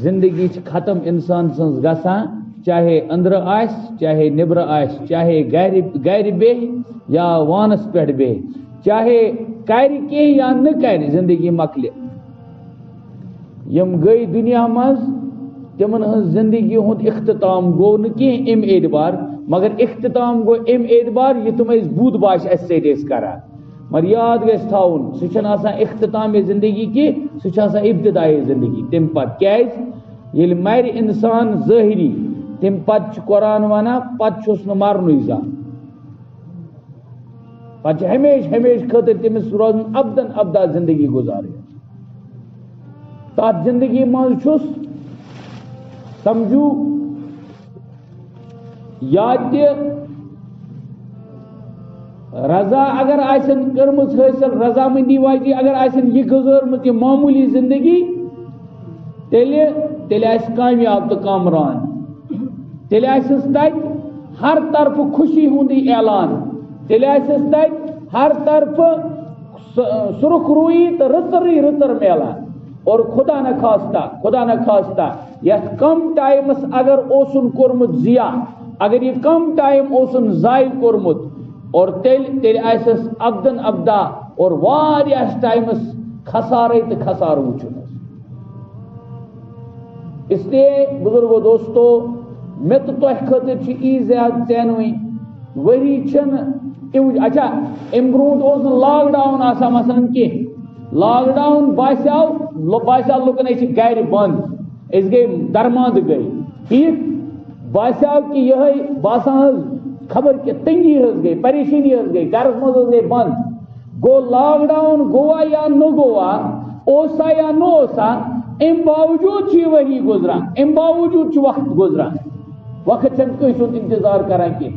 زندگی ختم انسان سنز گسان چاہے اندر آس چاہے نبر آس چاہے گھر بے یا وانس پہ بے چاہے کر کی یا نہ کر زندگی مکل یم گئی دنیا مز تمن ہز زندگی ہند اختتام گو نی ام اعتبار مگر اختتام گو ام اعتبار یہ تم بود باش اس کران مگر یاد گھس تھاؤن سہ اختتام زندگی کی سہ ابتدائی زندگی تم پت کیاز یل مر انسان ظاہری تم پت قرآن ونان پت چھس نہ مرنی زان پت ہمیشہ ہمیشہ خاطر تمس روزن ابدن ابدا زندگی گزار تات زندگی مز چھس سمجھو یا رضا اگر آسن کرمز حاصل رضامندی واجی اگر آسن یہ گزارمت یہ معمولی زندگی تیل آس کامیاب تو کامران تیل آسس تت ہر طرف خوشی ہندی اعلان تیل آسس تت ہر طرف سرخ روئی تو رتر میلان اور خدا نخواستہ یت کم ٹائمس اگر اوسن کورمت ضیا اگر یہ کم ٹائم اوسن ضائع کورمت اور تیل آسس ابدن ابدا اور واریاس ٹائمس خسارے تو خسار وچن اس لیے بزرگو دوستو میں تو تہ خاطر ای زیادہ چینوئی وری چھ اچھا ام برونٹ لاک ڈاؤن آسان مثلا کی لاک ڈاؤن باسیو لکن گھر بند اس گئی درماند گئی ٹھیک باسیو کہ یہ باسان خبر کہ تنگی گئی پریشانی گئی گھرس مز گئی بند گو لاک ڈاؤن گوا یا نہ گوا اوسا یا نہ اوسا ام باوجود وہی گزران ام باوجود وقت گزران وقت چھ کس انتظار کران کی